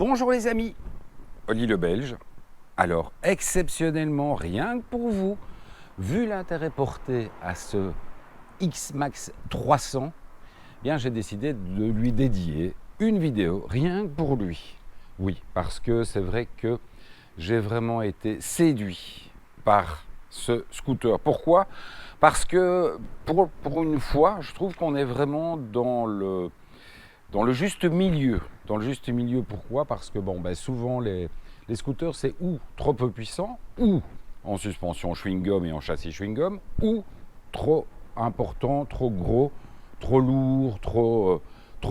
Bonjour les amis, Oli le Belge. Alors, exceptionnellement, rien que pour vous, vu l'intérêt porté à ce X-Max 300, bien j'ai décidé de lui dédier une vidéo, rien que pour lui. Oui, parce que c'est vrai que j'ai vraiment été séduit par ce scooter. Pourquoi? Parce que pour une fois, je trouve qu'on est vraiment dans le juste milieu. Dans le juste milieu, pourquoi? Parce que souvent les scooters, c'est ou trop peu puissant, ou en suspension chewing-gum et en châssis chewing-gum, ou trop important, trop gros, trop lourd, trop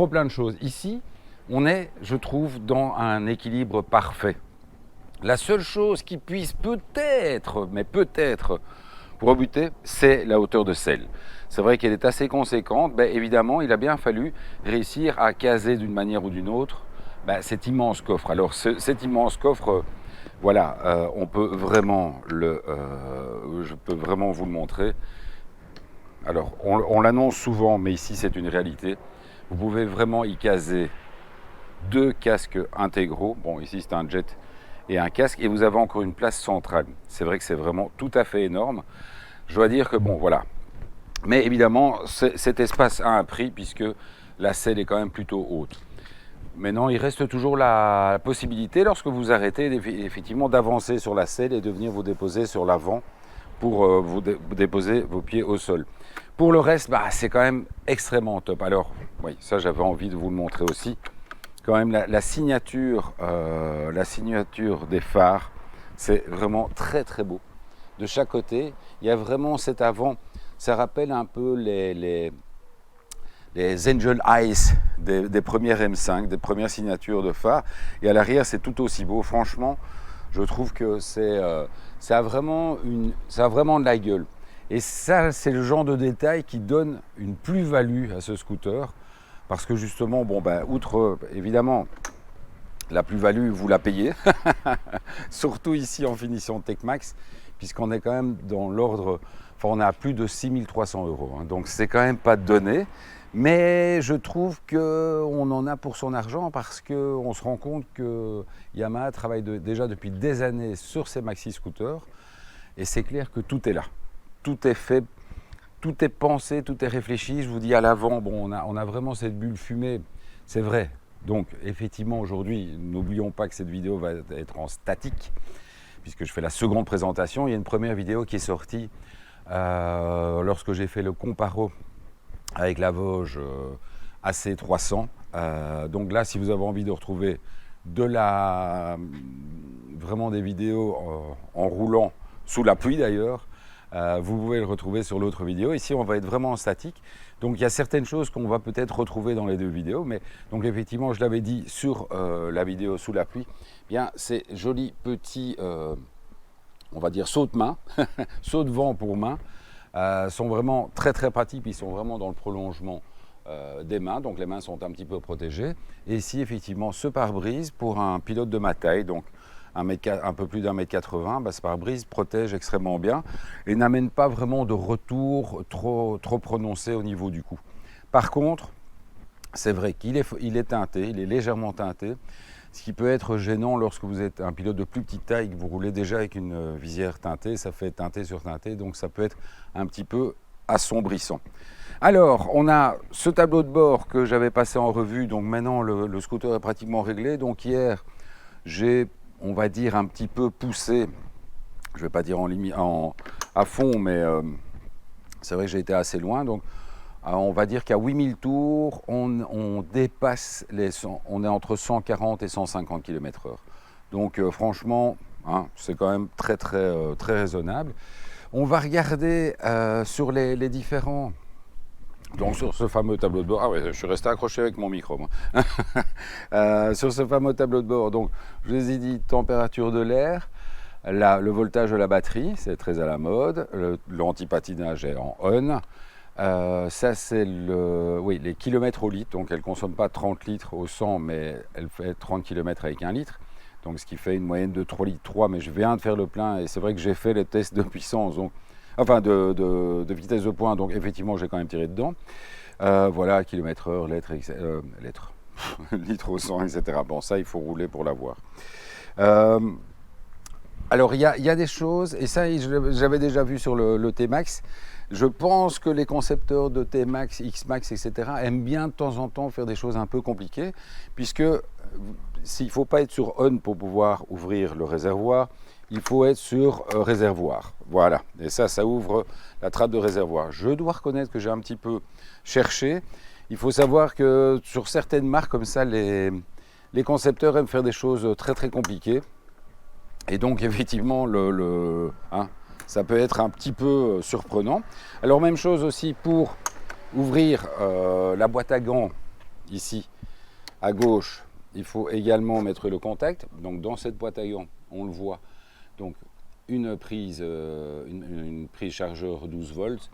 plein de choses. Ici, on est, je trouve, dans un équilibre parfait. La seule chose qui puisse peut-être, mais peut-être, pour rebuter, c'est la hauteur de selle. C'est vrai qu'elle est assez conséquente. Évidemment, il a bien fallu réussir à caser d'une manière ou d'une autre cet immense coffre. Alors, cet immense coffre, on peut vraiment je peux vraiment vous le montrer. Alors, on l'annonce souvent, mais ici, c'est une réalité. Vous pouvez vraiment y caser 2 casques intégraux. Bon, ici, c'est un jet et un casque, et vous avez encore une place centrale. C'est vrai que c'est vraiment tout à fait énorme. Je dois dire que mais évidemment, cet espace a un prix puisque la selle est quand même plutôt haute. Maintenant, il reste toujours la possibilité, lorsque vous arrêtez, effectivement, d'avancer sur la selle et de venir vous déposer sur l'avant pour vous déposer vos pieds au sol. Pour le reste, c'est quand même extrêmement top. Alors, oui, ça j'avais envie de vous le montrer aussi. Quand même, la signature des phares, c'est vraiment très très beau. De chaque côté, il y a vraiment cet avant. Ça rappelle un peu les Angel Eyes des premières M5, des premières signatures de phares. Et à l'arrière, c'est tout aussi beau. Franchement, je trouve que ça a vraiment de la gueule. Et ça, c'est le genre de détail qui donne une plus-value à ce scooter. Parce que justement, outre, évidemment, la plus-value, vous la payez. Surtout ici en finition TechMax, puisqu'on est quand même dans l'ordre, on est à plus de 6 300 €. Donc c'est quand même pas donné. Mais je trouve qu'on en a pour son argent, parce qu'on se rend compte que Yamaha travaille déjà depuis des années sur ces maxi scooters. Et c'est clair que tout est là. Tout est fait. Tout est pensé, tout est réfléchi. Je vous dis, à l'avant, on a vraiment cette bulle fumée, c'est vrai. Donc effectivement, aujourd'hui, n'oublions pas que cette vidéo va être en statique, puisque je fais la seconde présentation. Il y a une première vidéo qui est sortie lorsque j'ai fait le comparo avec la Vosges AC300. Donc là, si vous avez envie de retrouver vraiment des vidéos en roulant, sous la pluie d'ailleurs, vous pouvez le retrouver sur l'autre vidéo. Ici, on va être vraiment en statique. Donc, il y a certaines choses qu'on va peut-être retrouver dans les deux vidéos. Mais donc, effectivement, je l'avais dit sur la vidéo sous la pluie, ces jolis petits, on va dire, sauts de main, sauts de vent pour main, sont vraiment très, très pratiques. Ils sont vraiment dans le prolongement des mains. Donc, les mains sont un petit peu protégées. Et ici, effectivement, ce pare-brise pour un pilote de ma taille. Donc, un peu plus d'1,80 m, ce pare-brise protège extrêmement bien et n'amène pas vraiment de retour trop prononcé au niveau du cou. Par contre, c'est vrai qu'il est teinté, il est légèrement teinté, ce qui peut être gênant lorsque vous êtes un pilote de plus petite taille, que vous roulez déjà avec une visière teintée, ça fait teinté sur teinté, donc ça peut être un petit peu assombrissant. Alors, on a ce tableau de bord que j'avais passé en revue, donc maintenant le scooter est pratiquement réglé. Donc hier, j'ai, on va dire, un petit peu poussé, je ne vais pas dire à fond, mais c'est vrai que j'ai été assez loin. Donc, on va dire qu'à 8000 tours, on dépasse on est entre 140 et 150 km/h. Donc, franchement, c'est quand même très, très, très raisonnable. On va regarder sur les différents. Donc sur ce fameux tableau de bord, je suis resté accroché avec mon micro, moi. Sur ce fameux tableau de bord, donc je vous ai dit température de l'air, le voltage de la batterie, c'est très à la mode, l'anti-patinage est en on. Ça c'est les kilomètres au litre, donc elle ne consomme pas 30 litres au 100, mais elle fait 30 km avec 1 litre. Donc ce qui fait une moyenne de 3 litres 3, mais je viens de faire le plein et c'est vrai que j'ai fait les tests de puissance, donc de vitesse de pointe, donc effectivement j'ai quand même tiré dedans. Voilà, kilomètre heure, lettre, litre au 100, etc. Bon, ça, il faut rouler pour l'avoir. Alors, il y a des choses, et ça, j'avais déjà vu sur le T-Max. Je pense que les concepteurs de T-Max, X-Max, etc. aiment bien de temps en temps faire des choses un peu compliquées, puisque s'il ne faut pas être sur on pour pouvoir ouvrir le réservoir, il faut être sur réservoir. Voilà, et ça ouvre la trappe de réservoir. Je dois reconnaître que j'ai un petit peu cherché. Il faut savoir que sur certaines marques comme ça, les concepteurs aiment faire des choses très très compliquées. Et donc effectivement, ça peut être un petit peu surprenant. Alors même chose aussi pour ouvrir la boîte à gants ici à gauche. Il faut également mettre le contact. Donc dans cette boîte à gants, on le voit, donc une prise chargeur 12 volts,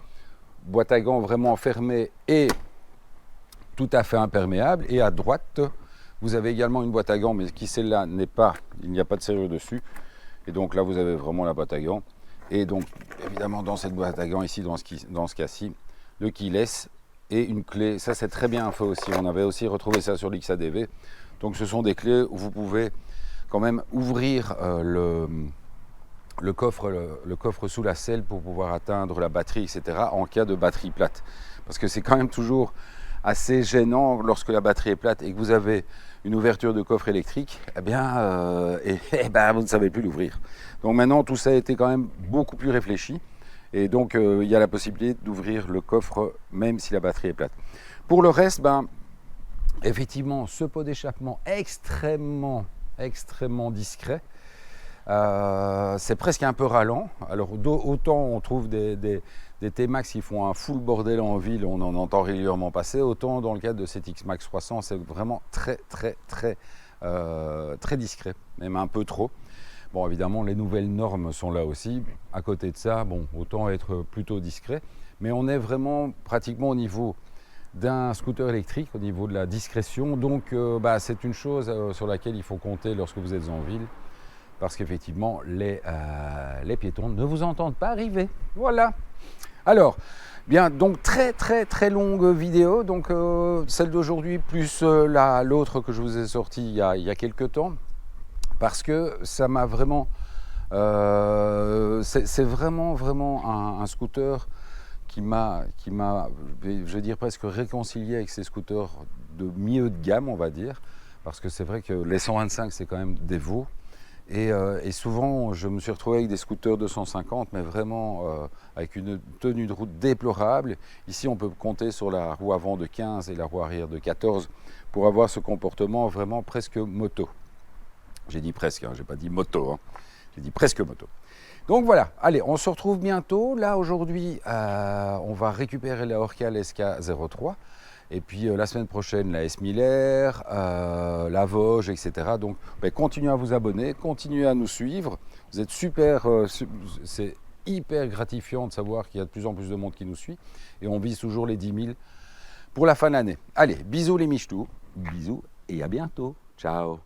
boîte à gants vraiment fermée et tout à fait imperméable. Et à droite, vous avez également une boîte à gants, mais qui celle-là n'est pas, il n'y a pas de serrure dessus. Et donc là, vous avez vraiment la boîte à gants. Et donc, évidemment, dans cette boîte à gants, ici, dans ce cas-ci, le keyless et une clé. Ça, c'est très bien fait aussi. On avait aussi retrouvé ça sur l'XADV. Donc, ce sont des clés où vous pouvez quand même ouvrir le coffre sous la selle pour pouvoir atteindre la batterie, etc. en cas de batterie plate. Parce que c'est quand même toujours assez gênant lorsque la batterie est plate et que vous avez une ouverture de coffre électrique, vous ne savez plus l'ouvrir. Donc maintenant, tout ça a été quand même beaucoup plus réfléchi. Et donc, il y a la possibilité d'ouvrir le coffre même si la batterie est plate. Pour le reste, effectivement, ce pot d'échappement extrêmement discret. C'est presque un peu ralent. Alors, autant on trouve des T-Max qui font un full bordel en ville, on en entend régulièrement passer, autant dans le cadre de cet X-Max 300, c'est vraiment très discret, même un peu trop. Bon, évidemment, les nouvelles normes sont là aussi. À côté de ça, bon, autant être plutôt discret. Mais on est vraiment pratiquement au niveau d'un scooter électrique, au niveau de la discrétion. Donc, c'est une chose sur laquelle il faut compter lorsque vous êtes en ville. Parce qu'effectivement, les piétons ne vous entendent pas arriver. Voilà. Alors, bien, donc très longue vidéo. Donc, celle d'aujourd'hui plus l'autre que je vous ai sortie il y a quelques temps. Parce que ça m'a vraiment... c'est vraiment un scooter qui m'a, je vais dire, presque réconcilié avec ces scooters de milieu de gamme, on va dire. Parce que c'est vrai que les 125, c'est quand même des veaux. Et souvent, je me suis retrouvé avec des scooters de 150, mais vraiment avec une tenue de route déplorable. Ici, on peut compter sur la roue avant de 15 et la roue arrière de 14 pour avoir ce comportement vraiment presque moto. J'ai dit presque, j'ai pas dit moto, j'ai dit presque moto. Donc voilà, allez, on se retrouve bientôt. Là, aujourd'hui, on va récupérer la Orcal SK03. Et puis la semaine prochaine, la S Miller, la Vosges, etc. Donc continuez à vous abonner, continuez à nous suivre. Vous êtes super, c'est hyper gratifiant de savoir qu'il y a de plus en plus de monde qui nous suit. Et on vise toujours les 10 000 pour la fin de l'année. Allez, bisous les michetoux, bisous et à bientôt. Ciao.